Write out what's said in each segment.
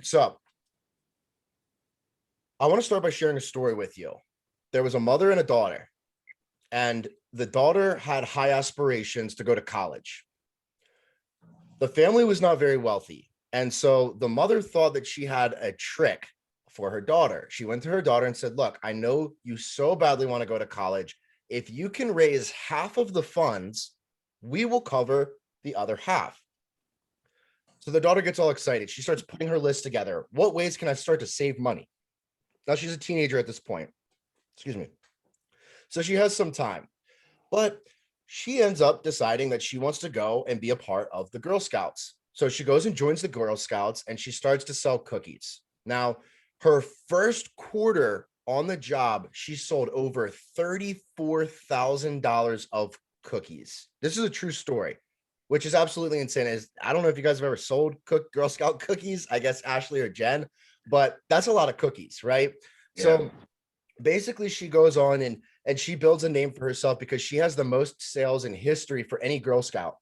So I want to start by sharing a story with you. There was a mother and a daughter, and the daughter had high aspirations to go to college. The family was not very wealthy. And so the mother thought that she had a trick for her daughter. She went to her daughter and said, look, I know you so badly want to go to college. If you can raise half of the funds, we will cover the other half. So the daughter gets all excited. She starts putting her list together. What ways can I start to save money? Now she's a teenager at this point. Excuse me. So she has some time, but she ends up deciding that she wants to go and be a part of the Girl Scouts. So she goes and joins the Girl Scouts and she starts to sell cookies. Now, her first quarter on the job, she sold over $34,000 of cookies. This is a true story, which is absolutely insane. I don't know if you guys have ever sold Girl Scout cookies, I guess Ashley or Jen, but that's a lot of cookies, right? Yeah. So basically she goes on and she builds a name for herself because she has the most sales in history for any Girl Scout.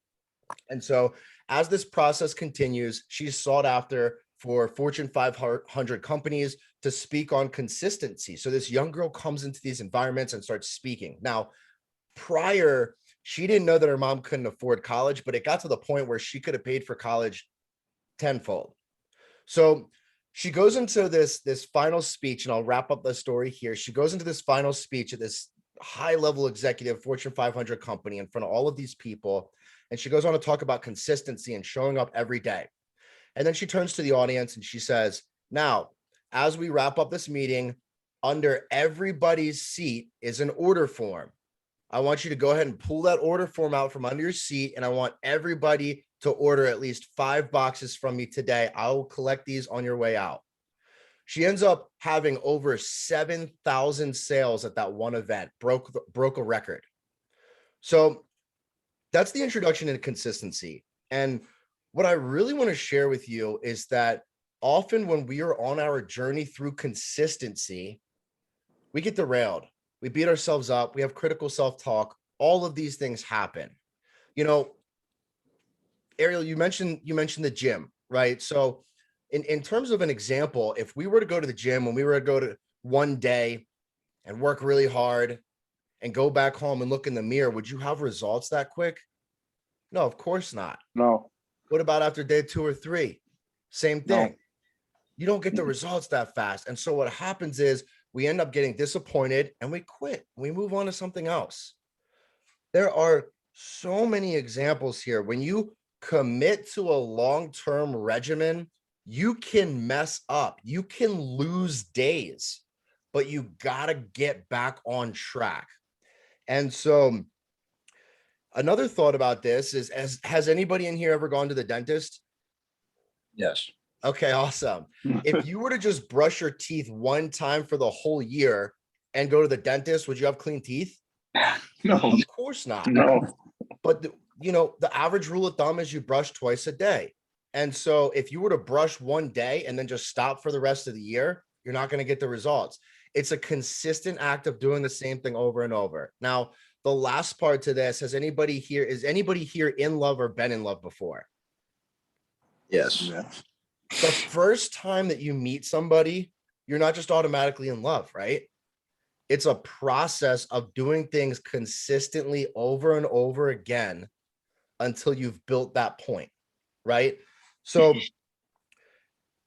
And so as this process continues, she's sought after for Fortune 500 companies to speak on consistency. So this young girl comes into these environments and starts speaking. Now, prior, she didn't know that her mom couldn't afford college, but it got to the point where she could have paid for college tenfold. So she goes into this final speech, and I'll wrap up the story here. She goes into this final speech at this high-level executive Fortune 500 company in front of all of these people, and she goes on to talk about consistency and showing up every day. And then she turns to the audience and she says, now, as we wrap up this meeting, under everybody's seat is an order form. I want you to go ahead and pull that order form out from under your seat, and I want everybody to order at least 5 boxes from me today. I will collect these on your way out. She ends up having over 7,000 sales at that one event, broke a record. So that's the introduction into consistency. And what I really want to share with you is that often when we are on our journey through consistency, we get derailed. We beat ourselves up. We have critical self-talk. All of these things happen. You know, Ariel, you mentioned the gym, right? So in terms of an example, if we were to go to the gym and we were to go to one day and work really hard and go back home and look in the mirror, would you have results that quick? No, of course not. No. What about after day 2 or 3? Same thing. No. You don't get the results that fast. And so what happens is we end up getting disappointed and we quit. We move on to something else. There are so many examples here. When you commit to a long-term regimen, you can mess up. You can lose days, but you got to get back on track. And so another thought about this is, has anybody in here ever gone to the dentist? Yes. Okay, awesome. If you were to just brush your teeth one time for the whole year and go to the dentist, would you have clean teeth? No. Of course not. No. But the average rule of thumb is you brush twice a day. And so if you were to brush one day and then just stop for the rest of the year, you're not going to get the results. It's a consistent act of doing the same thing over and over. Now, the last part to this, is anybody here in love or been in love before? Yes. Yes. The first time that you meet somebody, you're not just automatically in love, right? It's a process of doing things consistently over and over again until you've built that point, right? So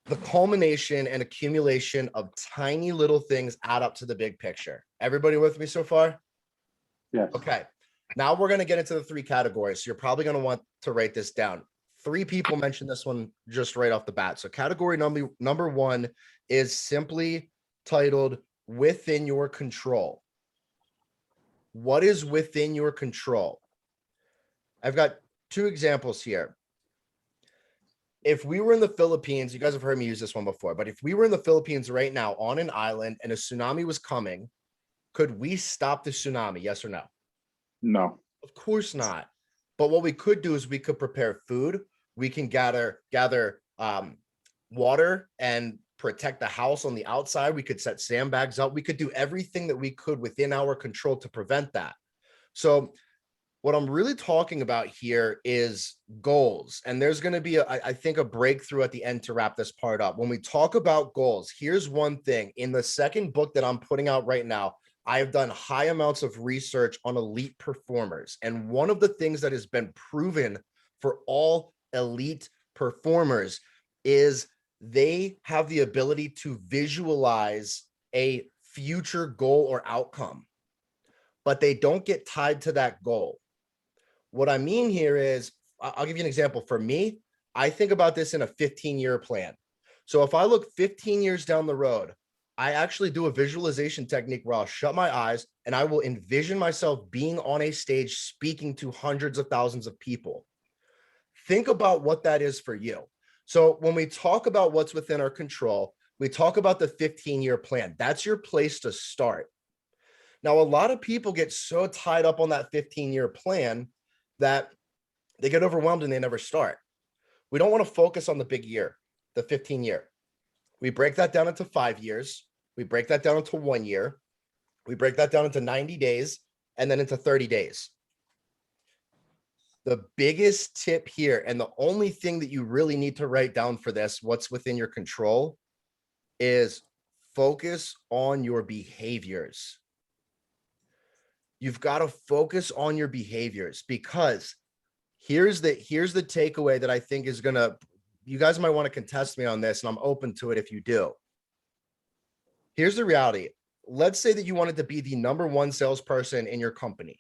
the culmination and accumulation of tiny little things add up to the big picture. Everybody with me so far? Yes. Okay. Now we're going to get into the 3 categories. So you're probably going to want to write this down. 3 people mentioned this one just right off the bat. So category number 1 is simply titled within your control. What is within your control? I've got 2 examples here. If we were in the Philippines, you guys have heard me use this one before, but if we were in the Philippines right now on an island and a tsunami was coming, could we stop the tsunami? Yes or no? No. Of course not. But what we could do is we could prepare food. We can gather water and protect the house on the outside. We could set sandbags up. We could do everything that we could within our control to prevent that. So What I'm really talking about here is goals. And there's going to be, I think, a breakthrough at the end to wrap this part up. When we talk about goals, here's one thing. In the second book that I'm putting out right now, I have done high amounts of research on elite performers. And one of the things that has been proven for all elite performers is they have the ability to visualize a future goal or outcome, but they don't get tied to that goal. What I mean here is, I'll give you an example. For me, I think about this in a 15-year plan. So if I look 15 years down the road, I actually do a visualization technique where I'll shut my eyes and I will envision myself being on a stage speaking to hundreds of thousands of people. Think about what that is for you. So when we talk about what's within our control, we talk about the 15-year plan. That's your place to start. Now, a lot of people get so tied up on that 15-year plan that they get overwhelmed and they never start. We don't want to focus on the big year, the 15-year. We break that down into 5 years. We break that down into 1 year. We break that down into 90 days and then into 30 days. The biggest tip here, and the only thing that you really need to write down for this, what's within your control, is focus on your behaviors. You've got to focus on your behaviors, because here's the takeaway that I think is gonna, you guys might want to contest me on this, and I'm open to it if you do. Here's the reality. Let's say that you wanted to be the #1 salesperson in your company,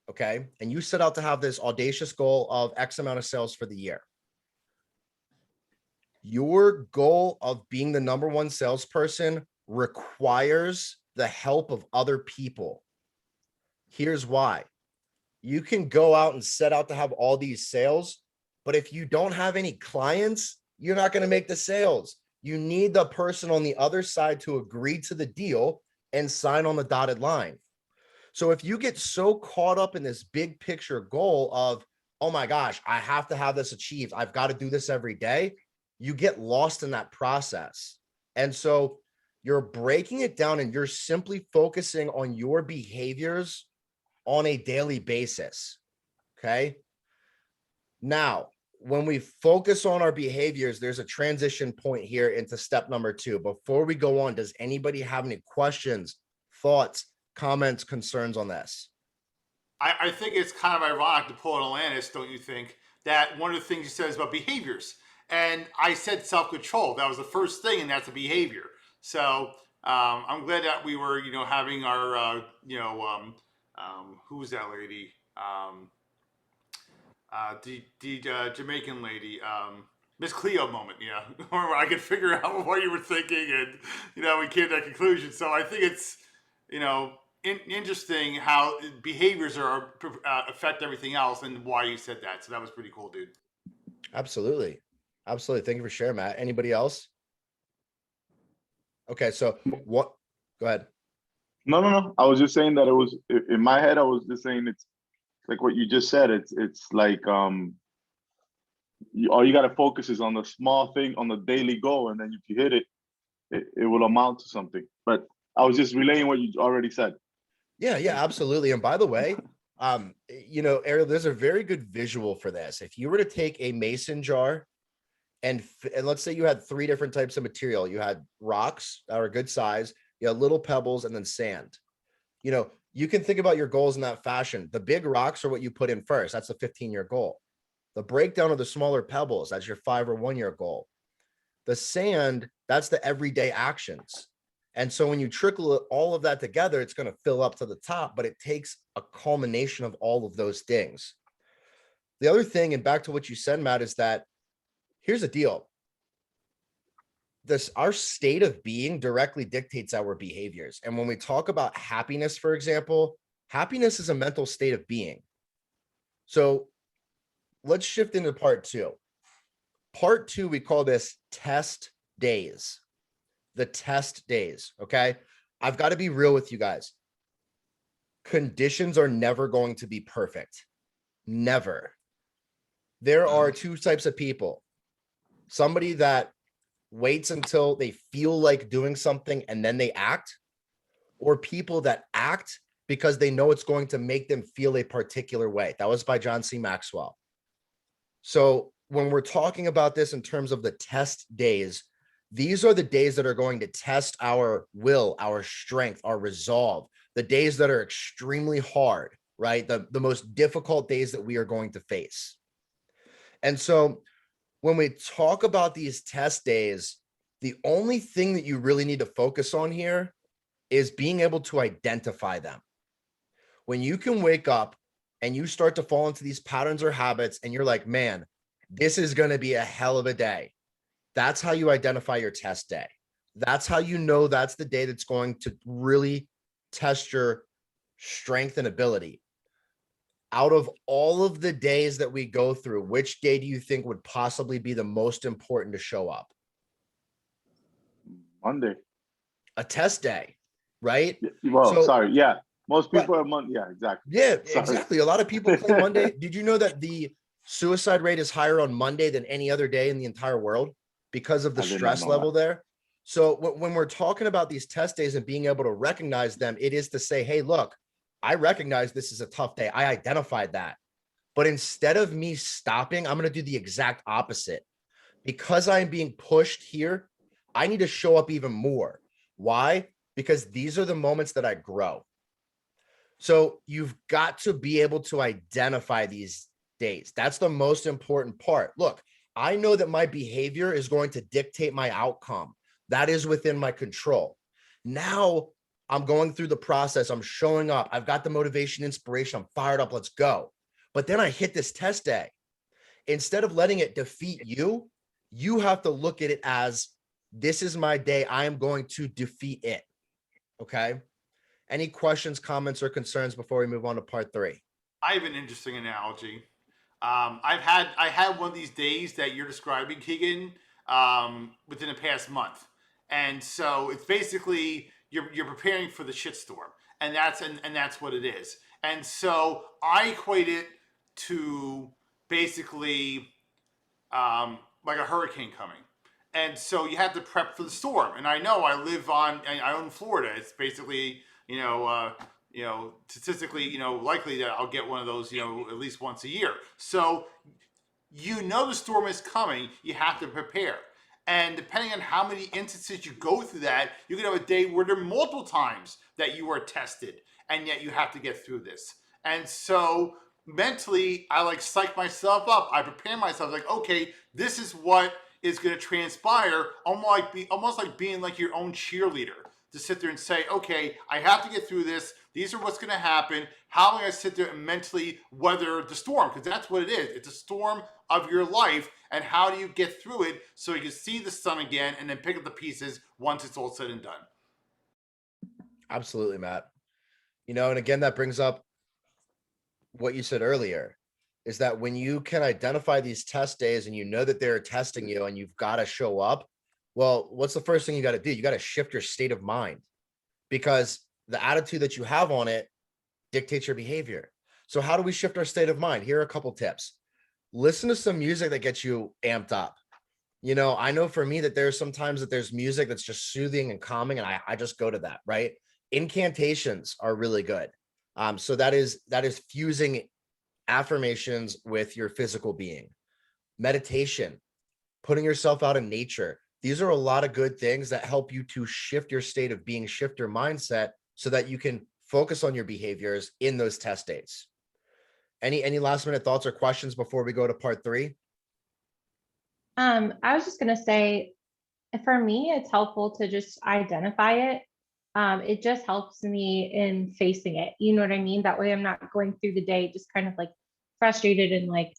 okay? And you set out to have this audacious goal of X amount of sales for the year. Your goal of being the #1 salesperson requires the help of other people. Here's why. You can go out and set out to have all these sales, but if you don't have any clients, you're not going to make the sales. You need the person on the other side to agree to the deal and sign on the dotted line. So if you get so caught up in this big picture goal of, oh my gosh, I have to have this achieved, I've got to do this every day, you get lost in that process. And so you're breaking it down and you're simply focusing on your behaviors on a daily basis. Okay. Now, when we focus on our behaviors, there's a transition point here into step number 2. Before we go on, does anybody have any questions, thoughts, comments, concerns on this? I think it's kind of ironic to pull an Atlantis, don't you think? That one of the things you said is about behaviors. And I said self-control. That was the first thing, and that's a behavior. So I'm glad that we were, having our, who was that lady? The Jamaican lady, Miss Cleo moment, where I could figure out what you were thinking, and we came to that conclusion. So I think it's interesting how behaviors are affect everything else, and why you said that. So that was pretty cool, dude. Absolutely. Thank you for sharing, Matt. Anybody else? Okay, so what? Go ahead. No. I was just saying that it was in my head. I was just saying it's like what you just said. It's like all you got to focus is on the small thing, on the daily goal, and then if you hit it, it will amount to something. But I was just relaying what you already said. Yeah, absolutely. And by the way, Ariel, there's a very good visual for this. If you were to take a mason jar and let's say you had 3 different types of material, you had rocks that are a good size, you had little pebbles, and then sand. You can think about your goals in that fashion. The big rocks are what you put in first. That's a 15-year goal. The breakdown of the smaller pebbles, that's your 5 or 1 year goal. The sand, that's the everyday actions. And so when you trickle all of that together, it's going to fill up to the top, but it takes a culmination of all of those things. The other thing, and back to what you said, Matt, is that here's the deal. Our state of being directly dictates our behaviors. And when we talk about happiness, for example, happiness is a mental state of being. So let's shift into part 2. Part 2, we call this test days. The test days. Okay. I've got to be real with you guys. Conditions are never going to be perfect. Never. There are 2 types of people. Somebody that waits until they feel like doing something and then they act, or people that act because they know it's going to make them feel a particular way. That was by John C. Maxwell. So when we're talking about this in terms of the test days, these are the days that are going to test our will, our strength, our resolve, the days that are extremely hard, right? The most difficult days that we are going to face. And so when we talk about these test days, the only thing that you really need to focus on here is being able to identify them. When you can wake up and you start to fall into these patterns or habits and you're like, man, this is going to be a hell of a day. That's how you identify your test day. That's how you know that's the day that's going to really test your strength and ability. Out of all of the days that we go through, which day do you think would possibly be the most important to show up? Monday. A test day, right? Well, So- sorry. Yeah. Most But- people are Monday. Yeah, exactly. Yeah, Sorry. exactly. A lot of people claim Monday. Did you know that the suicide rate is higher on Monday than any other day in the entire world because of the I did not stress know level there? So when we're talking about these test days and being able to recognize them, it is to say, hey, look, I recognize this is a tough day. I identified that. But instead of me stopping, I'm going to do the exact opposite. Because I'm being pushed here, I need to show up even more. Why? Because these are the moments that I grow. So you've got to be able to identify these days. That's the most important part. Look, I know that my behavior is going to dictate my outcome. That is within my control. Now I'm going through the process. I'm showing up. I've got the motivation, inspiration. I'm fired up. Let's go. But then I hit this test day. Instead of letting it defeat you, you have to look at it as this is my day. I am going to defeat it. Okay. Any questions, comments, or concerns before we move on to part 3? I have an interesting analogy. I had one of these days that you're describing, Keegan, within the past month, and so it's basically you're preparing for the shitstorm, and that's what it is. And so I equate it to basically like a hurricane coming. And so you have to prep for the storm. And I know I own Florida. It's basically, statistically, likely that I'll get one of those, at least once a year. So, the storm is coming. You have to prepare. And depending on how many instances you go through that, you can have a day where there are multiple times that you are tested, and yet you have to get through this. And so mentally, I like psych myself up. I prepare myself like, okay, this is what is going to transpire, almost like being like your own cheerleader, to sit there and say, okay, I have to get through this. These are what's going to happen. How am I going to sit there and mentally weather the storm? Because that's what it is. It's a storm of your life. And how do you get through it so you can see the sun again and then pick up the pieces once it's all said and done? Absolutely, Matt. And again, that brings up what you said earlier, is that when you can identify these test days and you know that they're testing you and you've got to show up, well, what's the first thing you got to do? You got to shift your state of mind, because the attitude that you have on it dictates your behavior. So how do we shift our state of mind? Here are a couple tips. Listen to some music that gets you amped up. I know for me that there's sometimes that there's music that's just soothing and calming, and I just go to that, right? Incantations are really good. So that is fusing affirmations with your physical being. Meditation, putting yourself out in nature. These are a lot of good things that help you to shift your state of being, shift your mindset so that you can focus on your behaviors in those test days. Any last minute thoughts or questions before we go to part 3? I was just going to say, for me, it's helpful to just identify it. It just helps me in facing it. You know what I mean? That way I'm not going through the day just kind of like frustrated and like,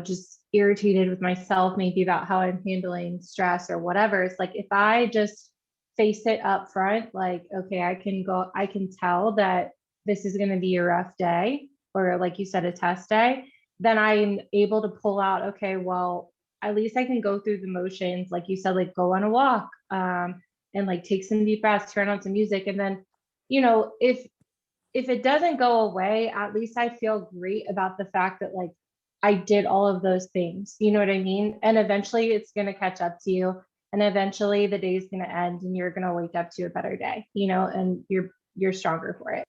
just irritated with myself, maybe about how I'm handling stress or whatever. It's like, if I just face it up front, like, okay, I can tell that this is going to be a rough day, or like you said, a test day, then I'm able to pull out, okay, well, at least I can go through the motions. Like you said, like go on a walk, and like take some deep breaths, turn on some music. And then, if it doesn't go away, at least I feel great about the fact that like I did all of those things. You know what I mean? And eventually it's going to catch up to you. And eventually the day is going to end and you're going to wake up to a better day, and you're stronger for it.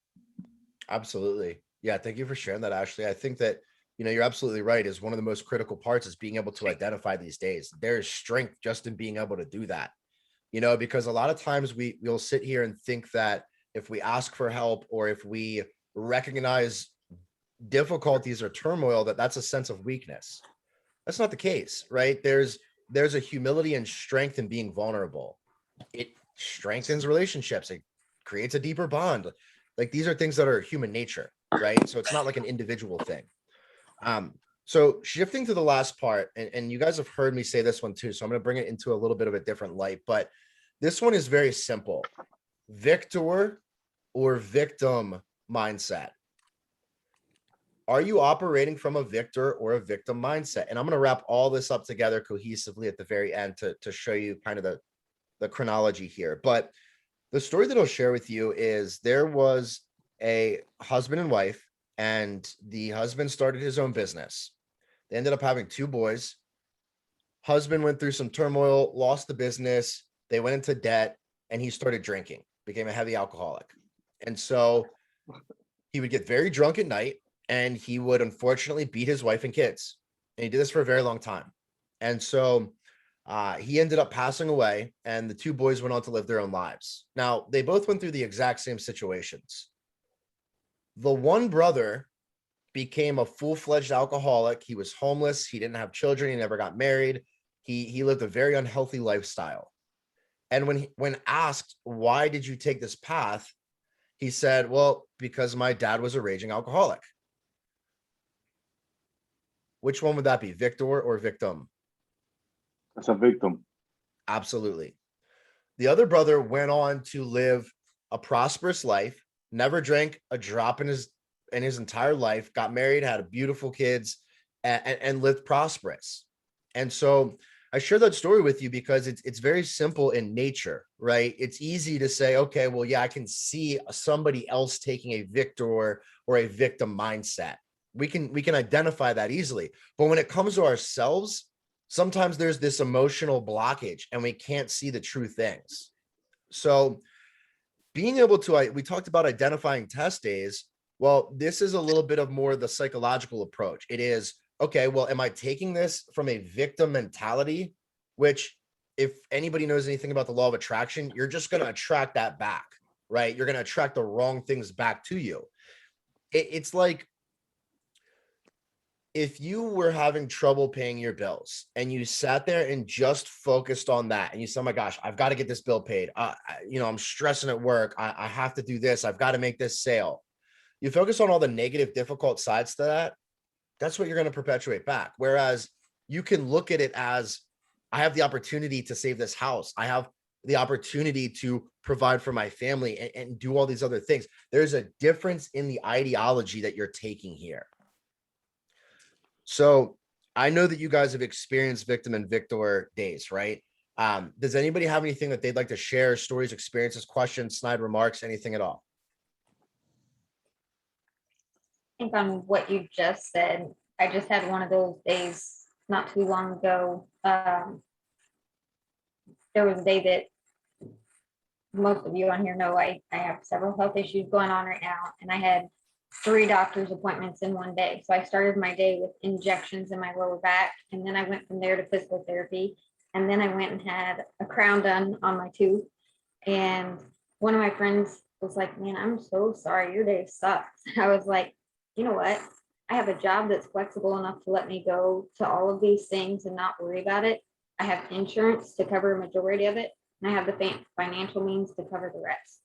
Absolutely. Yeah, thank you for sharing that, Ashley. I think that, you're absolutely right. Is one of the most critical parts is being able to identify these days. There is strength just in being able to do that. Because a lot of times we'll sit here and think that if we ask for help or if we recognize difficulties or turmoil, that's a sense of weakness. That's not the case, right? There's a humility and strength in being vulnerable. It strengthens relationships. It creates a deeper bond. Like these are things that are human nature, right? So it's not like an individual thing. So shifting to the last part, and you guys have heard me say this one too, so I'm going to bring it into a little bit of a different light, but this one is very simple. Victor or victim mindset. Are you operating from a victor or a victim mindset? And I'm going to wrap all this up together cohesively at the very end to show you kind of the chronology here. But the story that I'll share with you is there was a husband and wife, and the husband started his own business. They ended up having 2 boys. Husband went through some turmoil, lost the business. They went into debt, and he started drinking, became a heavy alcoholic. And so he would get very drunk at night, and he would unfortunately beat his wife and kids. And he did this for a very long time. And so he ended up passing away, and the 2 boys went on to live their own lives. Now, they both went through the exact same situations. The one brother became a full-fledged alcoholic. He was homeless. He didn't have children. He never got married. He lived a very unhealthy lifestyle. And when asked, why did you take this path? He said, well, because my dad was a raging alcoholic. Which one would that be, victor or victim? That's a victim. Absolutely. The other brother went on to live a prosperous life, never drank a drop in his entire life, got married, had beautiful kids, and lived prosperous. And so I share that story with you because it's very simple in nature, right? It's easy to say, okay, well, yeah, I can see somebody else taking a victor or a victim mindset. We can identify that easily. But when it comes to ourselves, sometimes there's this emotional blockage and we can't see the true things. So being able to, we talked about identifying test days. Well, this is a little bit of more the psychological approach. It is, okay, well, am I taking this from a victim mentality, which if anybody knows anything about the law of attraction, you're just going to attract that back, right? You're going to attract the wrong things back to you. It's like if you were having trouble paying your bills and you sat there and just focused on that and you said, oh my gosh, I've got to get this bill paid. I'm stressing at work. I have to do this. I've got to make this sale. You focus on all the negative, difficult sides to that. That's what you're going to perpetuate back. Whereas you can look at it as, I have the opportunity to save this house. I have the opportunity to provide for my family and do all these other things. There's a difference in the ideology that you're taking here. So I know that you guys have experienced victim and victor days, right? Does anybody have anything that they'd like to share? Stories, experiences, questions, snide remarks, anything at all? I think on what you just said, I just had one of those days not too long ago. There was a day that most of you on here know I have several health issues going on right now, and I had 3 doctor's appointments in one day. So I started my day with injections in my lower back, and then I went from there to physical therapy, and then I went and had a crown done on my tooth. And one of my friends was like, man, I'm so sorry, your day sucks. I was like, you know what? I have a job that's flexible enough to let me go to all of these things and not worry about it. I have insurance to cover a majority of it, and I have the financial means to cover the rest.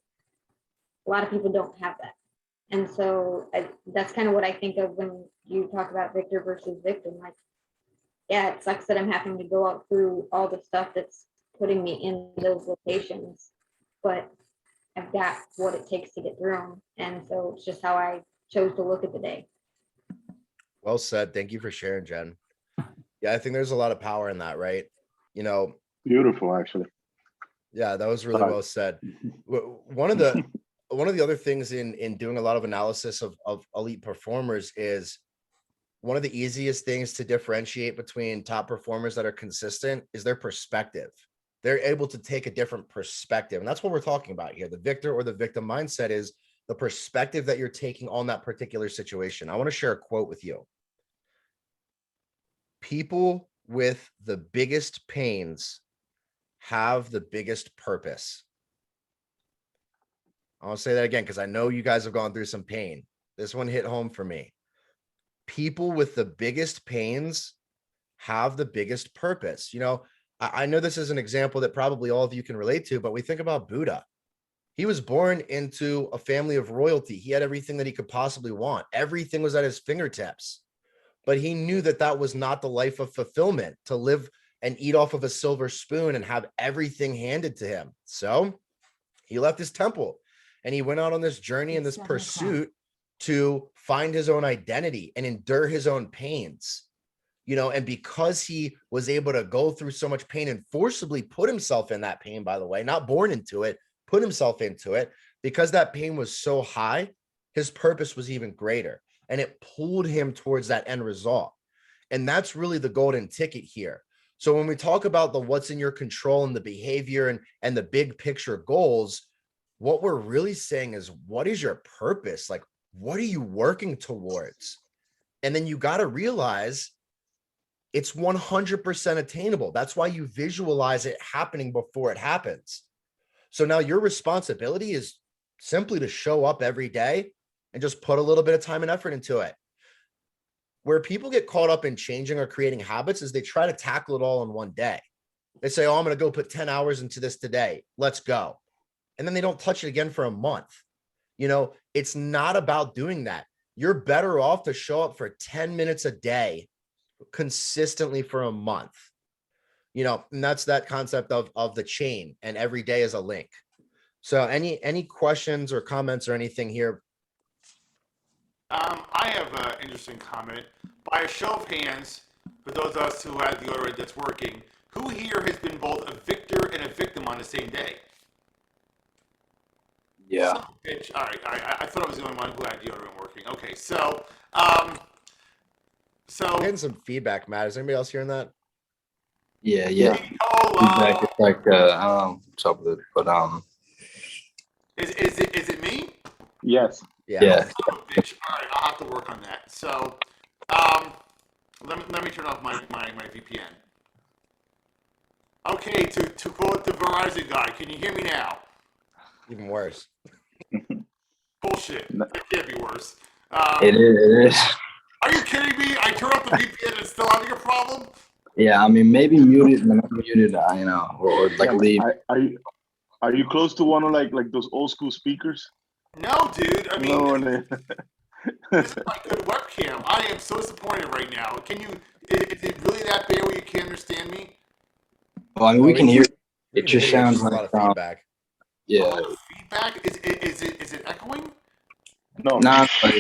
A lot of people don't have that. And so that's kind of what I think of when you talk about victor versus victim. Like, yeah, it sucks that I'm having to go out through all the stuff that's putting me in those locations, but I've got what it takes to get through them. And so it's just how I chose to look at the day. Well said. Thank you for sharing, Jen. Yeah, I think there's a lot of power in that, right? Beautiful, actually. Yeah, that was really well said. One of the other things in doing a lot of analysis of elite performers is one of the easiest things to differentiate between top performers that are consistent is their perspective. They're able to take a different perspective. And that's what we're talking about here. The victor or the victim mindset is the perspective that you're taking on that particular situation. I want to share a quote with you. People with the biggest pains have the biggest purpose. I'll say that again because I know you guys have gone through some pain. This one hit home for me. People with the biggest pains have the biggest purpose. You know, I know this is an example that probably all of you can relate to, but we think about Buddha. He was born into a family of royalty. He had everything that he could possibly want. Everything was at his fingertips. But he knew that that was not the life of fulfillment, to live and eat off of a silver spoon and have everything handed to him. So he left his temple and he went out on this journey and this pursuit to find his own identity and endure his own pains. You know, and because he was able to go through so much pain and forcibly put himself in that pain, by the way, not born into it, put himself into it, because that pain was so high, his purpose was even greater. And it pulled him towards that end result. And that's really the golden ticket here. So when we talk about the what's in your control and the behavior and the big picture goals, what we're really saying is, what is your purpose? Like, what are you working towards? And then you got to realize it's 100% attainable. That's why you visualize it happening before it happens. So now your responsibility is simply to show up every day and just put a little bit of time and effort into it. Where people get caught up in changing or creating habits is they try to tackle it all in one day. They say, oh, I'm going to go put 10 hours into this today. Let's go. And then they don't touch it again for a month. You know, it's not about doing that. You're better off to show up for 10 minutes a day consistently for a month. You know, and that's that concept of the chain, and every day is a link. So any questions or comments or anything here? I have an interesting comment. By a show of hands, for those of us who have the order that's working, who here has been both a victor and a victim on the same day? Yeah. Son of a bitch. All right. I thought I was the only one who had deodorant working. Okay, so I'm getting some feedback, Matt. Is anybody else hearing that? Yeah. Yeah. Feedback, it's like, I don't know what's up with it, but, is it me? Yes. yeah. Son of a bitch. All right, I'll have to work on that. So, let me turn off my VPN. Okay, to quote the Verizon guy, can you hear me now? Even worse. Bullshit. It can't be worse. It is. Are you kidding me? I turn off the VPN and it's still having a problem? Yeah, I mean, maybe muted, and not muted, you know, or like Yeah, leave. Are you close to one of like those old school speakers? No, dude. I mean, No, this is my good webcam. I am so disappointed right now. Can you? Is it really that bad where you can't understand me? Well, I mean, we can hear. We It can just hear you, sounds a lot like, of feedback. A yeah. lot of feedback. Is it echoing? no. Nah, but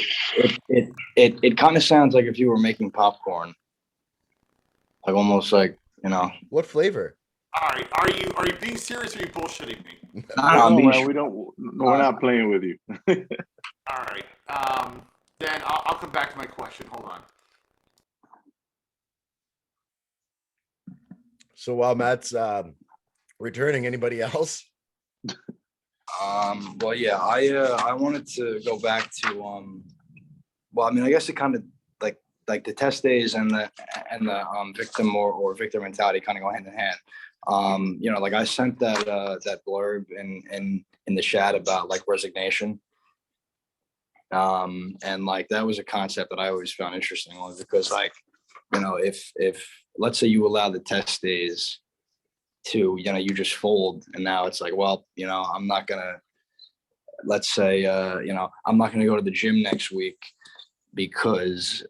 it kind of sounds like if you were making popcorn, like almost like, you know. What flavor? All right. Are you being serious or are you bullshitting me? Nah, I'm No, being man, we don't. No, we're not playing with you. All right. Then I'll come back to my question. Hold on. So while Matt's returning, anybody else? Well, yeah, I wanted to go back to well, I mean, I guess it kind of like the test days and the victim or victor mentality kind of go hand in hand. You know, like I sent that blurb in the chat about like resignation. And like that was a concept that I always found interesting, only because like, you know, if let's say you allow the test days to, you know, you just fold, and now it's like, well, you know, I'm not gonna, let's say, you know, I'm not gonna go to the gym next week because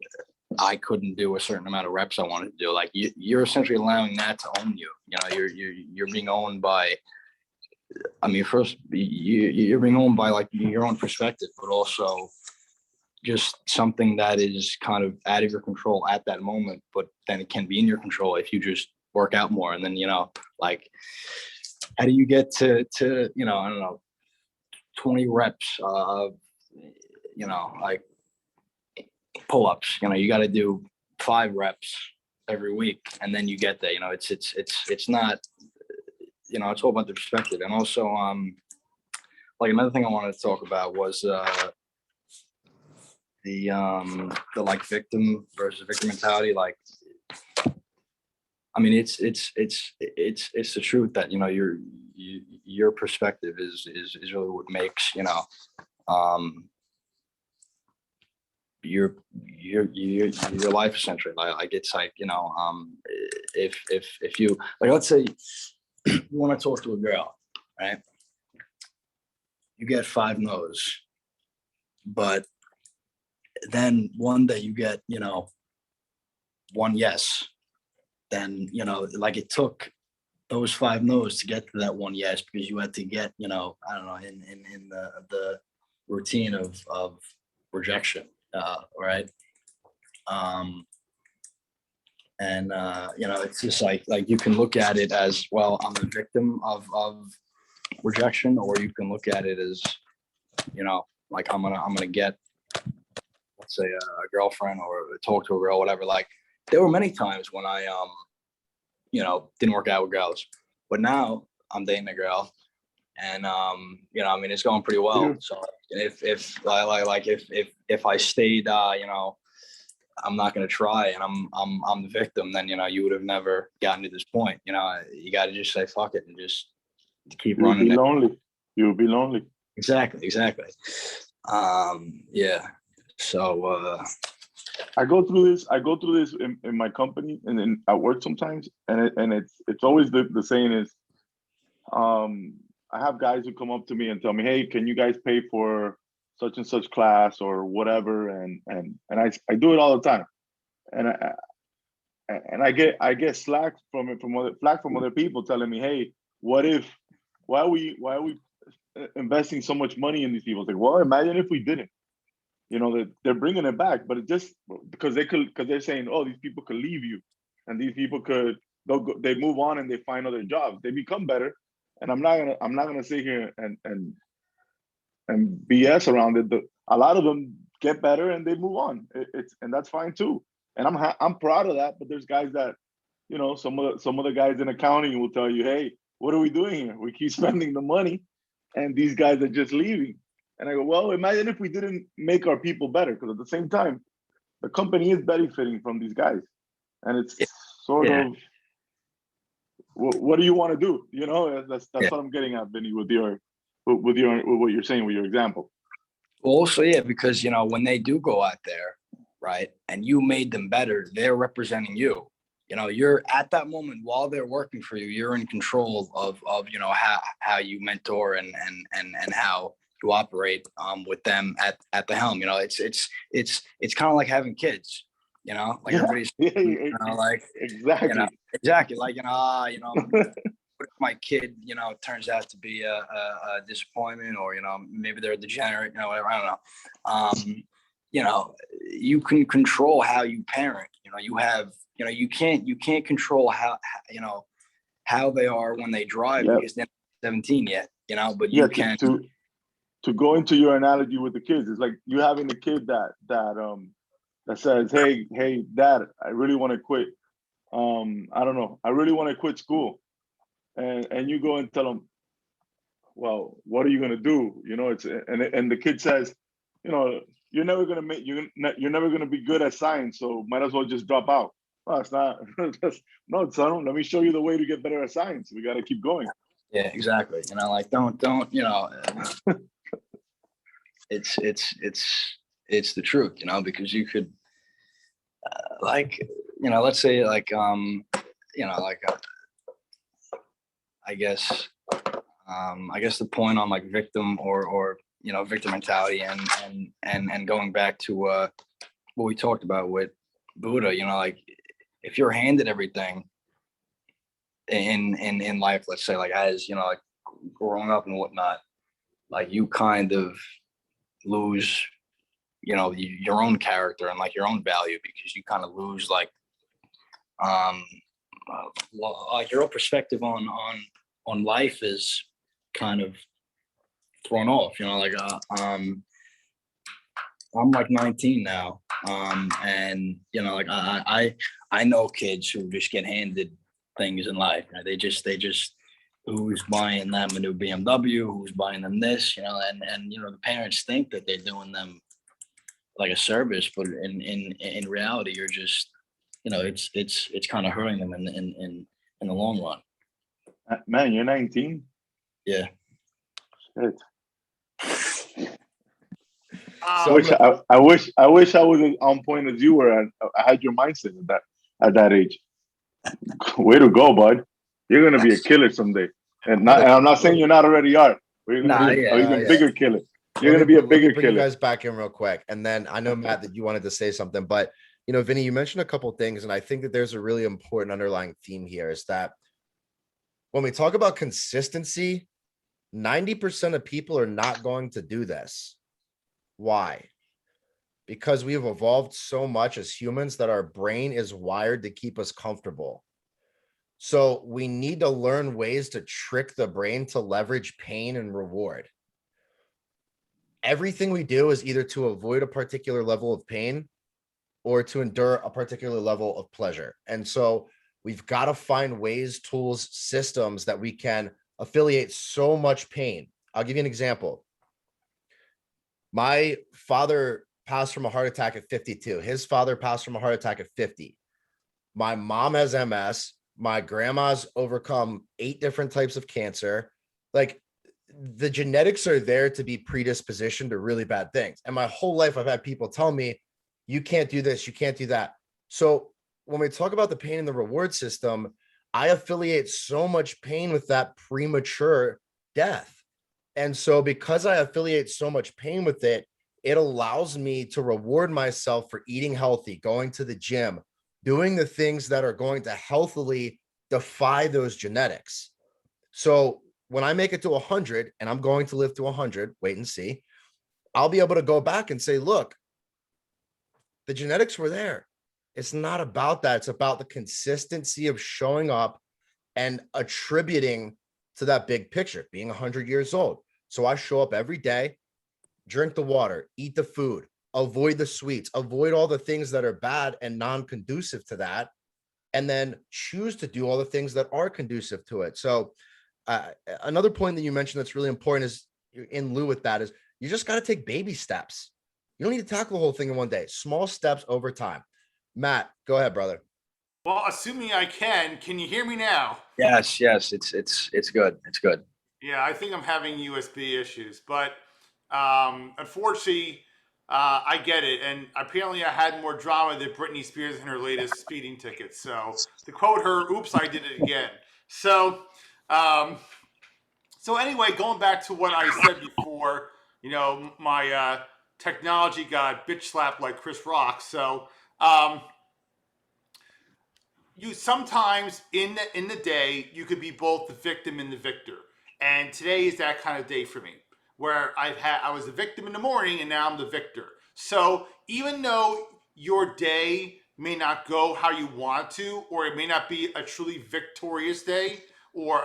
I couldn't do a certain amount of reps I wanted to do. Like you're essentially allowing that to own you. You know, you're being owned by, I mean, first you're being owned by like your own perspective, but also just something that is kind of out of your control at that moment, but then it can be in your control if you just work out more. And then, you know, like, how do you get to, you know, I don't know, 20 reps of, you know, like pull-ups, you know, you got to do 5 reps every week, and then you get there. You know, it's not, you know, it's all about the perspective. And also, like another thing I wanted to talk about was the like victim versus victim mentality. Like, I mean, it's the truth that, you know, your perspective is really what makes, you know, your life essentially. Like it's like, you know, if you like, let's say you want to talk to a girl, right? You get 5 no's, but then one day you get, you know, 1 yes. Then, you know, like it took those 5 no's to get to that 1 yes, because you had to get, you know, I don't know, in the routine of rejection, right? And you know, it's just like you can look at it as, well, I'm a victim of rejection, or you can look at it as, you know, like I'm gonna get, let's say, a girlfriend, or talk to a girl, whatever. Like, there were many times when I you know, didn't work out with girls, but now I'm dating a girl, and you know, I mean, it's going pretty well. So if I stayed, you know, I'm not gonna try, and I'm the victim, then, you know, you would have never gotten to this point. You know, you got to just say fuck it and just keep You'll running. be lonely. You'll be lonely. Exactly. Yeah. So I go through this in my company and then at work sometimes, and it's always the saying is, I have guys who come up to me and tell me, hey, can you guys pay for such and such class or whatever, and I do it all the time, and I get slack from other people telling me, hey, why are we investing so much money in these people? It's like, well, imagine if we didn't. You know, that they're bringing it back, but it just because they're saying, oh, these people could leave you, and these people they move on and they find other jobs, they become better, and I'm not gonna sit here and BS around it. A lot of them get better and they move on. And that's fine too, and I'm proud of that. But there's guys that, you know, some of the guys in accounting will tell you, hey, what are we doing here? We keep spending the money, and these guys are just leaving. And I go, well, imagine if we didn't make our people better, because at the same time, the company is benefiting from these guys. And it's sort of, what do you want to do? You know, that's what I'm getting at, Vinny, with what you're saying with your example. Also, yeah, because, you know, when they do go out there, right, and you made them better, they're representing you. You know, you're at that moment while they're working for you, you're in control of you know, how you mentor and how you operate with them at the helm. You know, it's kind of like having kids, you know, like everybody's, you know, like, exactly, you know, exactly, like, you know, what if my kid, you know, turns out to be a disappointment, or, you know, maybe they're a degenerate, you know, whatever, I don't know. You know, you can control how you parent. You know, you have, you know, you can't control how you know, how they are when they drive, because they're not 17 yet, you know, but you can. To go into your analogy with the kids, it's like you having a kid that says, hey, Dad, I really want to quit. I don't know, I really want to quit school, and you go and tell them, well, what are you gonna do? You know, and the kid says, you know, you're never gonna be good at science, so might as well just drop out. Well, it's not. No, son, let me show you the way to get better at science. We got to keep going. Yeah, exactly. You know, like, don't, you know, it's the truth, you know, because you could, like, you know, let's say, like, you know, like, I guess the point on, like, victim or you know, victim mentality and going back to what we talked about with Buddha, you know, like, if you're handed everything in life, let's say, like, as, you know, like, growing up and whatnot, like, you kind of lose, you know, your own character and, like, your own value, because you kind of lose, like, your own perspective on life is kind of thrown off, you know, like, I'm like 19 now, and, you know, like, I know kids who just get handed things in life, right? They just who's buying them a new BMW, who's buying them this, and the parents think that they're doing them like a service, but in reality, you're just, it's kind of hurting them in the long run. Man, you're 19. Yeah. Shit. So I wish I was as on point as you were, and I had your mindset at that age. Way to go, bud. You're gonna be a killer someday. And I'm not saying you're not already are, but you're gonna be an even bigger killer. You're gonna be a bigger bring you killer. guys back in real quick. And then I know, Matt, that you wanted to say something, but Vinny, you mentioned a couple things, and I think that there's a really important underlying theme here is that when we talk about consistency, 90% of people are not going to do this. Why? Because we've evolved so much as humans that our brain is wired to keep us comfortable. So we need to learn ways to trick the brain to leverage pain and reward. Everything we do is either to avoid a particular level of pain or to endure a particular level of pleasure. And so we've got to find ways, tools, systems that we can affiliate so much pain. I'll give you an example. My father passed from a heart attack at 52. His father passed from a heart attack at 50. My mom has MS. My grandma's overcome 8 different types of cancer. Like, the genetics are there to be predispositioned to really bad things. And my whole life, I've had people tell me, you can't do this, you can't do that. So when we talk about the pain and the reward system, I affiliate so much pain with that premature death. And so because I affiliate so much pain with it, it allows me to reward myself for eating healthy, going to the gym, doing the things that are going to healthily defy those genetics. So when I make it to 100, and I'm going to live to 100, wait and see, I'll be able to go back and say, look, the genetics were there. It's not about that. It's about the consistency of showing up and attributing to that big picture, being 100 years old. So I show up every day, drink the water, eat the food, avoid the sweets, avoid all the things that are bad and non-conducive to that, and then choose to do all the things that are conducive to it. So another point that you mentioned that's really important is, in lieu with that, is you just got to take baby steps. You don't need to tackle the whole thing in one day. Small steps over time. Matt, go ahead, brother. Well, assuming I can you hear me now? Yes, it's good. It's good. Yeah, I think I'm having USB issues, but unfortunately, I get it. And apparently, I had more drama than Britney Spears in her latest speeding ticket. So to quote her, "Oops, I did it again." So, anyway, going back to what I said before, my technology got bitch slapped like Chris Rock. So, you sometimes in the day you could be both the victim and the victor. And today is that kind of day for me, where I was the victim in the morning and now I'm the victor. So even though your day may not go how you want to, or it may not be a truly victorious day or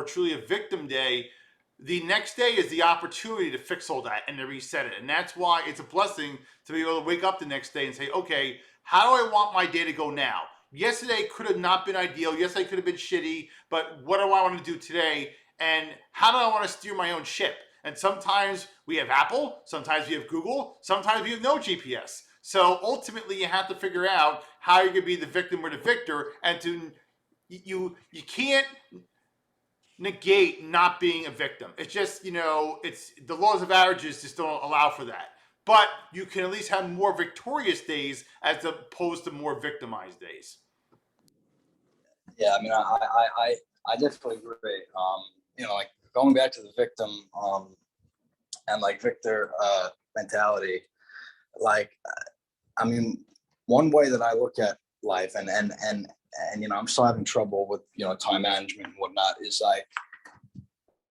truly a victim day, the next day is the opportunity to fix all that and to reset it. And that's why it's a blessing to be able to wake up the next day and say, okay, how do I want my day to go now? Yesterday could have not been ideal. Yesterday could have been shitty, but what do I want to do today? And how do I want to steer my own ship? And sometimes we have Apple, sometimes we have Google, sometimes we have no GPS. So ultimately you have to figure out how you're going to be the victim or the victor, and you can't negate not being a victim. It's just, it's the laws of averages just don't allow for that. But you can at least have more victorious days as opposed to more victimized days. Yeah, I mean, I definitely agree. Like going back to the victim and like victor mentality, like, I mean, one way that I look at life and I'm still having trouble with, time management and whatnot, is like,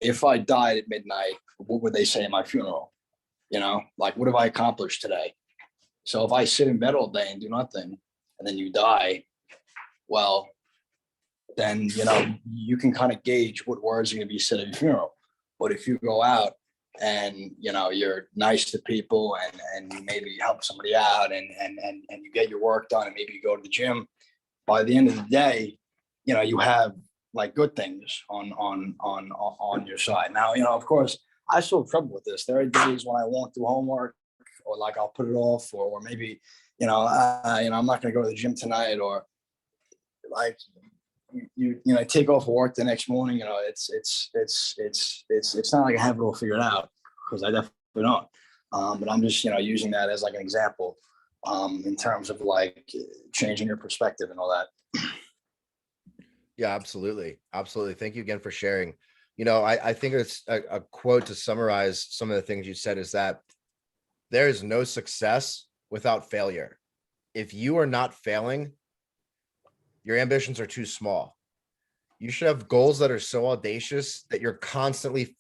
if I died at midnight, what would they say at my funeral? Like, what have I accomplished today? So if I sit in bed all day and do nothing, and then you die, well, then, you can kind of gauge what words are going to be said at your funeral. But if you go out and, you're nice to people and you maybe help somebody out and you get your work done and maybe you go to the gym, by the end of the day, you have like good things on your side. Now, of course, I still have trouble with this. There are days when I won't do homework, or like I'll put it off, or maybe, I'm not gonna go to the gym tonight, or like take off work the next morning. It's not like I have it all figured out, because I definitely don't. But I'm just, using that as like an example, in terms of like changing your perspective and all that. Yeah, absolutely. Absolutely. Thank you again for sharing. I think it's a quote to summarize some of the things you said is that there is no success without failure. If you are not failing, your ambitions are too small. You should have goals that are so audacious that you're constantly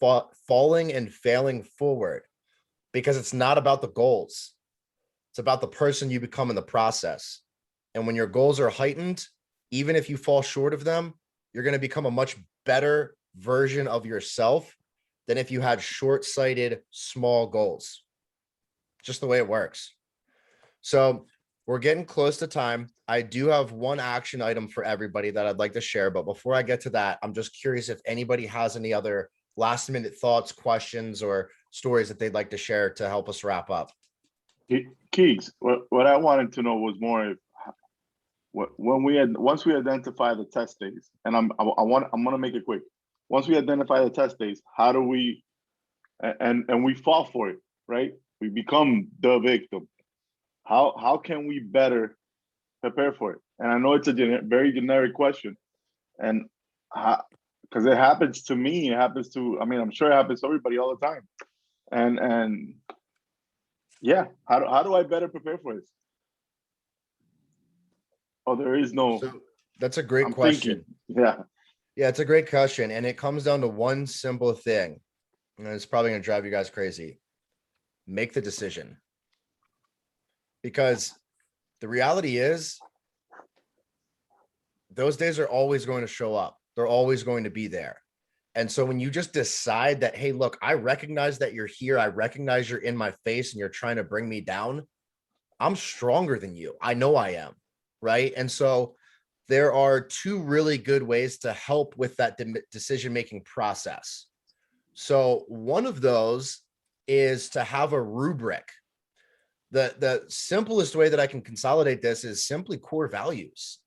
falling and failing forward, because it's not about the goals. It's about the person you become in the process. And when your goals are heightened, even if you fall short of them, you're going to become a much better version of yourself than if you had short-sighted, small goals. Just the way it works. So we're getting close to time. I do have one action item for everybody that I'd like to share. But before I get to that, I'm just curious if anybody has any other last-minute thoughts, questions, or stories that they'd like to share to help us wrap up. Keeks, what I wanted to know was more if once we identify the test days, and I'm gonna make it quick. Once we identify the test days, how do we and we fall for it, right? We become the victim. How can we better prepare for it? And I know it's a very generic question, and because it happens to me, I'm sure it happens to everybody all the time. And yeah, how do I better prepare for this? Oh, there is no. So that's a great I'm question. thinking, yeah. Yeah, it's a great question. And it comes down to one simple thing. And it's probably going to drive you guys crazy. Make the decision. Because the reality is, those days are always going to show up. They're always going to be there. And so when you just decide that, hey, look, I recognize that you're here. I recognize you're in my face and you're trying to bring me down. I'm stronger than you. I know I am. Right. And so there are two really good ways to help with that decision-making process. So one of those is to have a rubric. The simplest way that I can consolidate this is simply core values.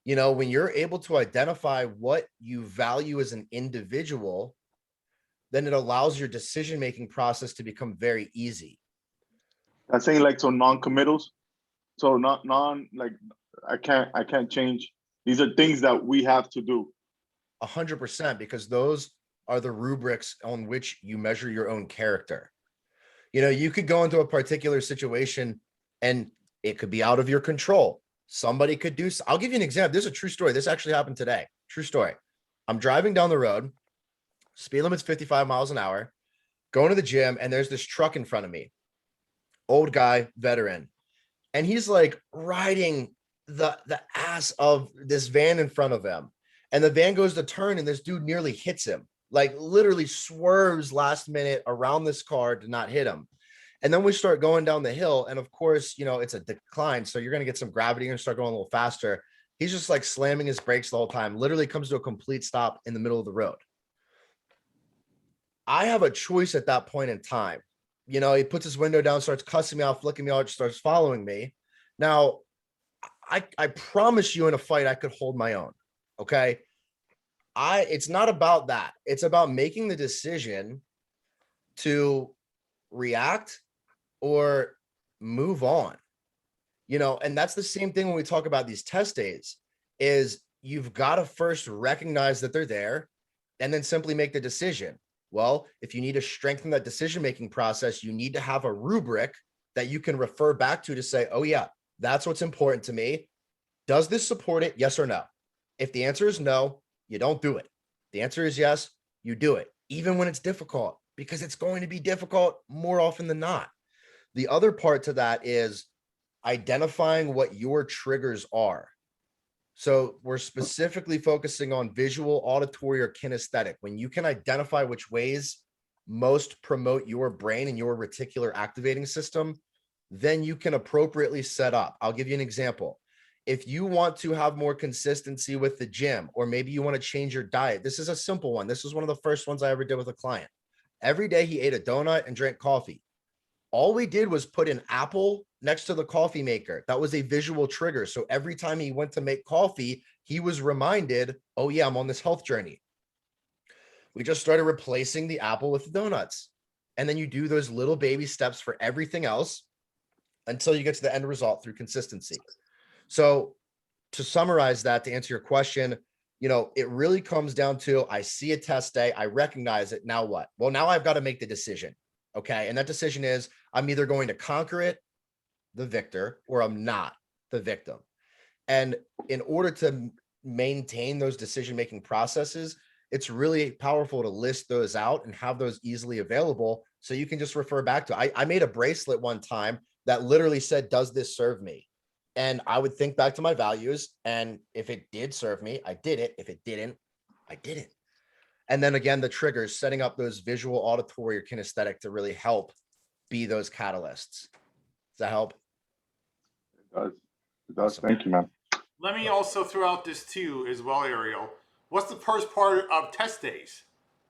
When you're able to identify what you value as an individual, then it allows your decision-making process to become very easy. That's saying like, so non-committals. So like, I can't change. These are things that we have to do. 100%, because those are the rubrics on which you measure your own character. You could go into a particular situation and it could be out of your control. Somebody could do. I'll give you an example. This is a true story. This actually happened today. True story. I'm driving down the road. Speed limit's 55 miles an hour. Going to the gym, and there's this truck in front of me. Old guy, veteran. And he's like riding the ass of this van in front of him. And the van goes to turn, and this dude nearly hits him. Like literally swerves last minute around this car to not hit him. And then we start going down the hill. And of course, it's a decline. So you're going to get some gravity and start going a little faster. He's just like slamming his brakes the whole time, literally comes to a complete stop in the middle of the road. I have a choice at that point in time. He puts his window down, starts cussing me out, flicking me out, starts following me. Now, I promise you in a fight, I could hold my own. Okay. It's not about that. It's about making the decision to react or move on, and that's the same thing when we talk about these test days. Is you've got to first recognize that they're there and then simply make the decision. Well, if you need to strengthen that decision-making process, you need to have a rubric that you can refer back to say, oh yeah, that's what's important to me. Does this support it? Yes or no? If the answer is no, you don't do it. The answer is yes, you do it, even when it's difficult, because it's going to be difficult more often than not. The other part to that is identifying what your triggers are. So we're specifically focusing on visual, auditory, or kinesthetic. When you can identify which ways most promote your brain and your reticular activating system, then you can appropriately set up. I'll give you an example. If you want to have more consistency with the gym, or maybe you want to change your diet, this is a simple one. This was one of the first ones I ever did with a client. Every day he ate a donut and drank coffee. All we did was put an apple next to the coffee maker. That was a visual trigger. So every time he went to make coffee, he was reminded, oh yeah, I'm on this health journey. We just started replacing the apple with the donuts. And then you do those little baby steps for everything else until you get to the end result through consistency. So to summarize that, to answer your question, it really comes down to, I see a test day, I recognize it. Now what? Well, now I've got to make the decision. Okay. And that decision is, I'm either going to conquer it, the victor, or I'm not, the victim. And in order to maintain those decision-making processes, it's really powerful to list those out and have those easily available. So you can just refer back to, I made a bracelet one time that literally said, does this serve me? And I would think back to my values. And if it did serve me, I did it. If it didn't, I didn't. And then again, the triggers, setting up those visual, auditory, or kinesthetic to really help be those catalysts. Does that help? It does. It does. Awesome. Thank you, man. Let me also throw out this too as well, Ariel. What's the first part of test days?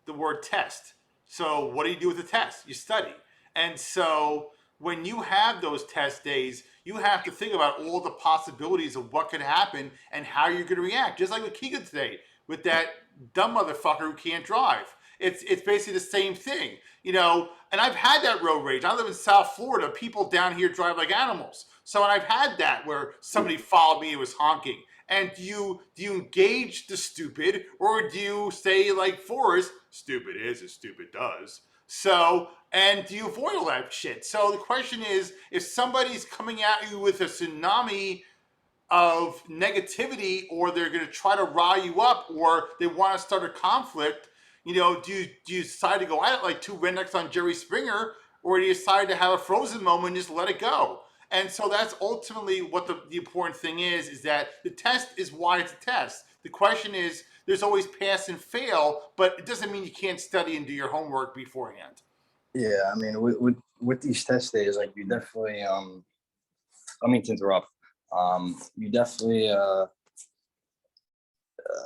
The word test. So what do you do with the test? You study. And so when you have those test days, you have to think about all the possibilities of what could happen and how you're going to react. Just like with Keegan today, with that dumb motherfucker who can't drive. It's basically the same thing, and I've had that road rage. I live in South Florida. People down here drive like animals. So, and I've had that where somebody followed me and was honking. And do you engage the stupid, or do you say like Forrest, stupid is as stupid does? So, and do you avoid all that shit? So the question is, if somebody's coming at you with a tsunami of negativity, or they're going to try to rile you up, or they want to start a conflict, do you decide to go at it like two rednecks on Jerry Springer, or do you decide to have a frozen moment and just let it go? And so that's ultimately what the important thing is that the test is why it's a test. The question is, there's always pass and fail, but it doesn't mean you can't study and do your homework beforehand. Yeah, I mean, with these test days, like you definitely, I mean to interrupt, you definitely,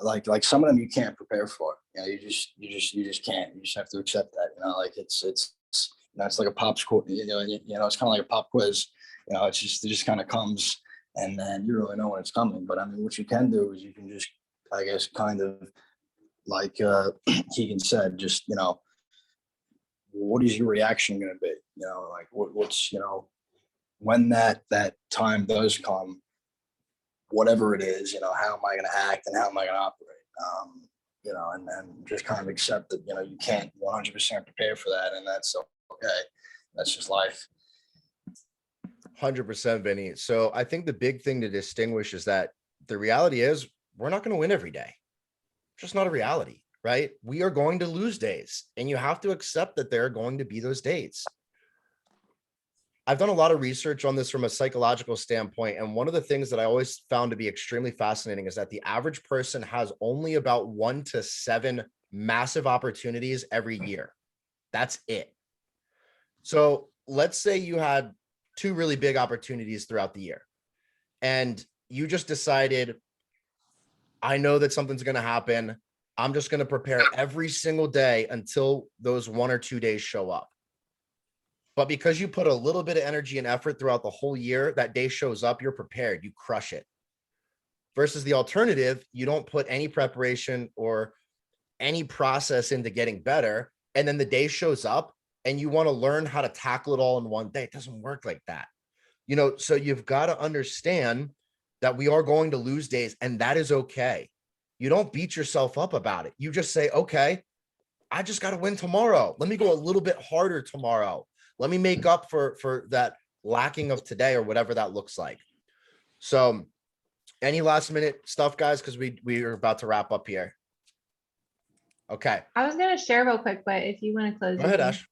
like some of them you can't prepare for. You just can't. You just have to accept that. It's like a pop quiz. It's kind of like a pop quiz. It just kind of comes, and then you really know when it's coming. But I mean, what you can do is you can just, I guess, kind of like Keegan said, just what is your reaction going to be? Like what's when that time does come, whatever it is, how am I going to act and how am I going to operate? And just kind of accept that, you can't 100% prepare for that. And that's okay. That's just life. 100%, Vinny. So I think the big thing to distinguish is that the reality is we're not going to win every day. It's just not a reality, right? We are going to lose days, and you have to accept that there are going to be those days. I've done a lot of research on this from a psychological standpoint. And one of the things that I always found to be extremely fascinating is that the average person has only about 1 to 7 massive opportunities every year. That's it. So let's say you had 2 really big opportunities throughout the year, and you just decided, I know that something's going to happen. I'm just going to prepare every single day until those 1 or 2 days show up. But because you put a little bit of energy and effort throughout the whole year, that day shows up, you're prepared, you crush it. Versus the alternative, you don't put any preparation or any process into getting better, and then the day shows up and you want to learn how to tackle it all in one day. It doesn't work like that. So you've got to understand that we are going to lose days, and that is okay. You don't beat yourself up about it. You just say, okay, I just got to win tomorrow. Let me go a little bit harder tomorrow. Let me make up for that lacking of today, or whatever that looks like. So any last minute stuff, guys, because we are about to wrap up here. Okay. I was going to share real quick, but if you want to close. Go ahead, Ash.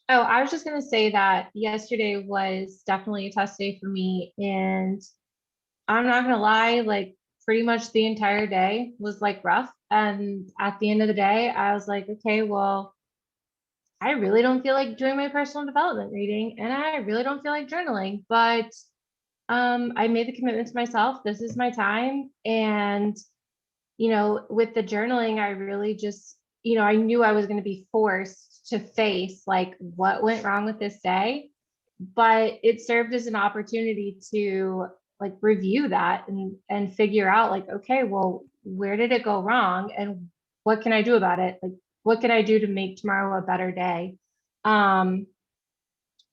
Oh, I was just going to say that yesterday was definitely a test day for me. And I'm not going to lie, like pretty much the entire day was like rough. And at the end of the day, I was like, okay, well, I really don't feel like doing my personal development reading, and I really don't feel like journaling, but I made the commitment to myself. This is my time. And, with the journaling, I really just, I knew I was going to be forced to face like what went wrong with this day, but it served as an opportunity to like review that and figure out like, okay, well, where did it go wrong? And what can I do about it? Like, what can I do to make tomorrow a better day? Um,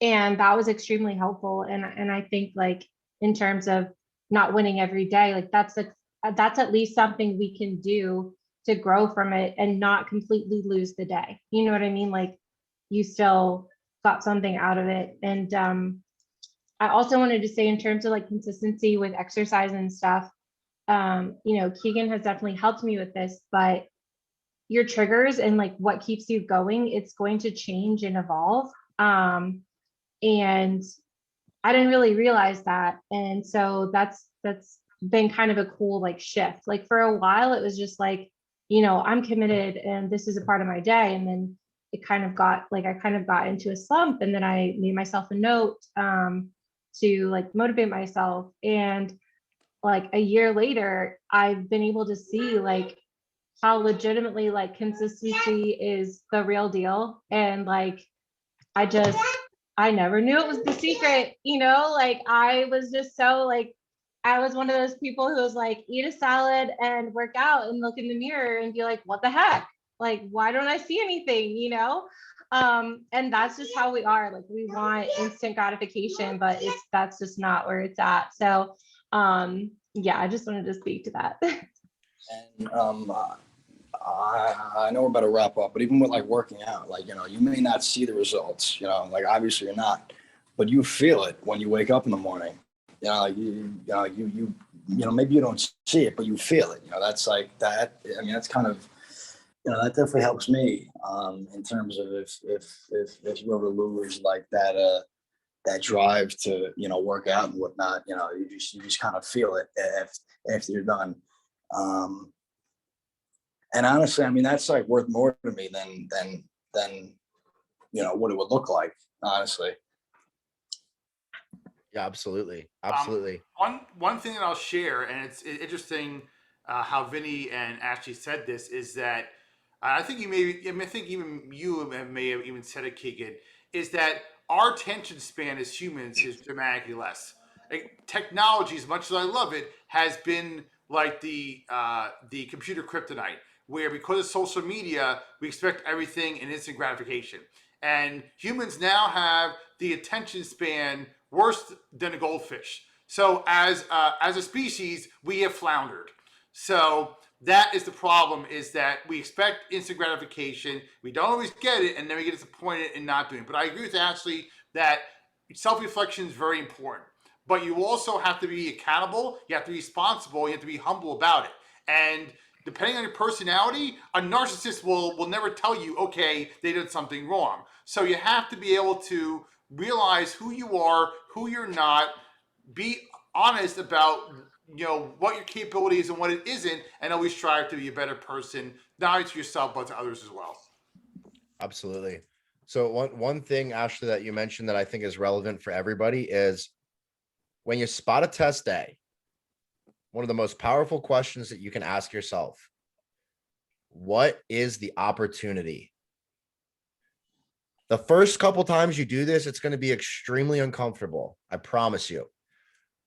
and that was extremely helpful. And I think like in terms of not winning every day, like that's at least something we can do to grow from it and not completely lose the day. You know what I mean? Like you still got something out of it. And I also wanted to say in terms of like consistency with exercise and stuff, Keegan has definitely helped me with this, but your triggers and like what keeps you going, it's going to change and evolve. And I didn't really realize that. And so that's been kind of a cool like shift. Like for a while, it was just like, I'm committed and this is a part of my day. And then it kind of got like, I kind of got into a slump, and then I made myself a note to like motivate myself. And like a year later, I've been able to see like how legitimately like consistency is the real deal. And like, I never knew it was the secret, like I was just so like, I was one of those people who was like, eat a salad and work out and look in the mirror and be like, what the heck? Like, why don't I see anything, And that's just how we are. Like, we want instant gratification, but that's just not where it's at. So, yeah, I just wanted to speak to that. And I know we're about to wrap up, but even with like working out, like, you may not see the results, like obviously you're not, but you feel it when you wake up in the morning. Like maybe you don't see it, but you feel it. That's like that. I mean, that's kind of, that definitely helps me in terms of if you ever lose like that drive to work out and whatnot, you just kind of feel it after you're done. And honestly, I mean, that's like worth more to me than what it would look like, honestly. Yeah, absolutely. Absolutely. One thing that I'll share, and it's interesting how Vinny and Ashley said this, is that I think I think even you may have even said it, Keegan, is that our attention span as humans is dramatically less. Like, technology, as much as I love it, has been like the computer kryptonite, where because of social media, we expect everything in instant gratification. And humans now have the attention span worse than a goldfish. So as a species, we have floundered. So that is the problem: is that we expect instant gratification, we don't always get it, and then we get disappointed in not doing it. But I agree with Ashley that self-reflection is very important. But you also have to be accountable, you have to be responsible, you have to be humble about it. And depending on your personality, a narcissist will never tell you, okay, they did something wrong. So you have to be able to realize who you are, who you're not, be honest about what your capability is and what it isn't, and always strive to be a better person, not only to yourself but to others as well. Absolutely. So one thing, Ashley, that you mentioned that I think is relevant for everybody is when you spot a test day, one of the most powerful questions that you can ask yourself: what is the opportunity? The first couple times you do this, it's going to be extremely uncomfortable. I promise you.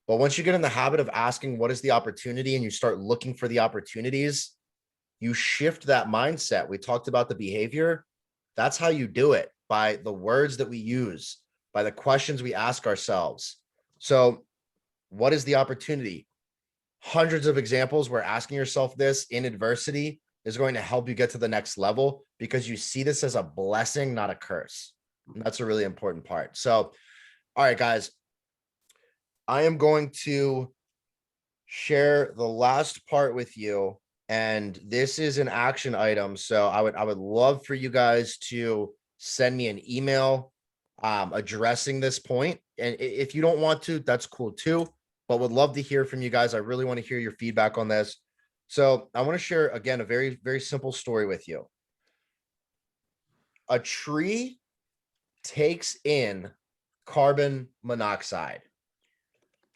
But once you get in the habit of asking what is the opportunity and you start looking for the opportunities, you shift that mindset. We talked about the behavior. That's how you do it, by the words that we use, by the questions we ask ourselves. So what is the opportunity? Hundreds of examples where asking yourself this in adversity is going to help you get to the next level, because you see this as a blessing, not a curse. And that's a really important part. So, all right, guys, I am going to share the last part with you, and this is an action item. So I would love for you guys to send me an email addressing this point. And if you don't want to, that's cool too, but would love to hear from you guys. I really want to hear your feedback on this. So I want to share, again, a very, very simple story with you. A tree takes in carbon monoxide.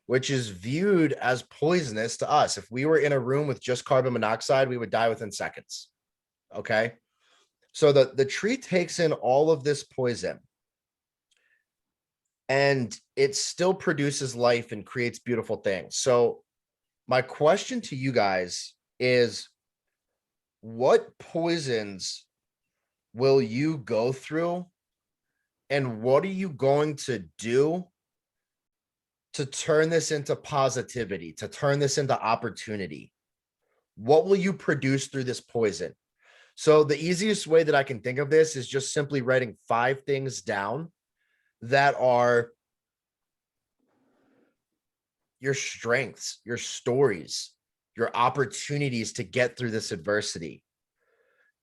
which is viewed as poisonous to us. If we were in a room with just carbon monoxide, we would die within seconds. Okay. So the tree takes in all of this poison and it still produces life and creates beautiful things. So my question to you guys is, what poisons will you go through and what are you going to do to turn this into positivity, to turn this into opportunity? What will you produce through this poison? So the easiest way that I can think of this is just simply writing 5 things down that are your strengths, your stories, your opportunities to get through this adversity.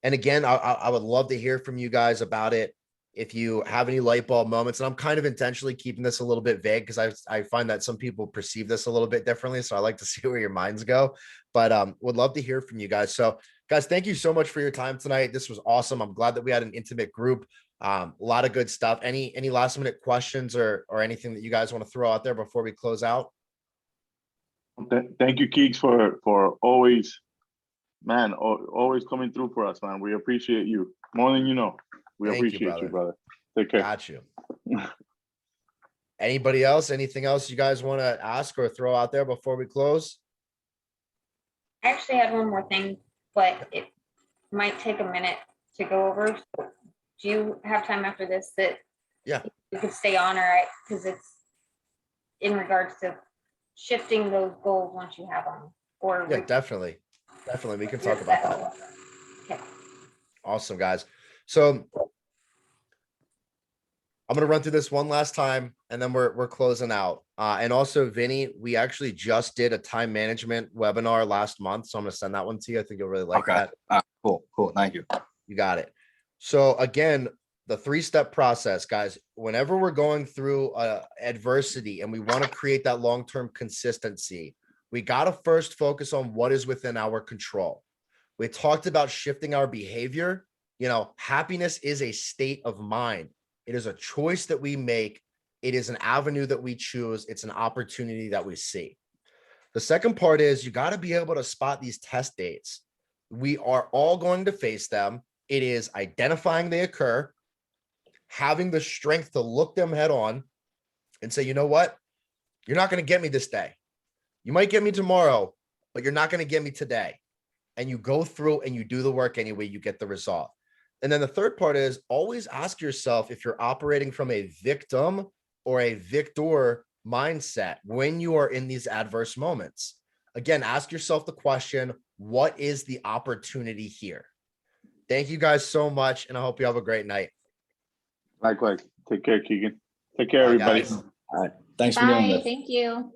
And again, I would love to hear from you guys about it. If you have any light bulb moments, and I'm kind of intentionally keeping this a little bit vague because I find that some people perceive this a little bit differently. So I like to see where your minds go, but would love to hear from you guys. So guys, thank you so much for your time tonight. This was awesome. I'm glad that we had an intimate group. A lot of good stuff. Any last minute questions or anything that you guys want to throw out there before we close out? Thank you, Keeks, for always, man, always coming through for us, man. We appreciate you more than you know. We Thank you, appreciate you, brother. Take care. Got you. Anybody else? Anything else you guys want to ask or throw out there before we close? I actually had one more thing, but it might take a minute to go over. Do you have time after this that Yeah. you could stay on, or because it's in regards to shifting those goals once you have them, or Yeah, definitely. Definitely. We can talk about that. Okay. Awesome, guys. So I'm going to run through this one last time and then we're closing out. And also, Vinny, we actually just did a time management webinar last month. So I'm going to send that one to you. I think you'll really like Okay. that. Cool. Thank you. You got it. So again, the 3-step process, guys, whenever we're going through adversity and we want to create that long-term consistency, we got to first focus on what is within our control. We talked about shifting our behavior. You know, happiness is a state of mind. It is a choice that we make. It is an avenue that we choose. It's an opportunity that we see. The second part is you got to be able to spot these test dates. We are all going to face them. It is identifying they occur, having the strength to look them head on and say, you know what? You're not going to get me this day. You might get me tomorrow, but you're not going to get me today. And you go through and you do the work anyway, you get the result. And then the third part is always ask yourself if you're operating from a victim or a victor mindset when you are in these adverse moments. Again, ask yourself the question, what is the opportunity here? Thank you guys so much. And I hope you have a great night. Likewise. Take care, Keegan. Take care, Bye, everybody. guys. All right. Thanks for doing Bye. this. Thank you.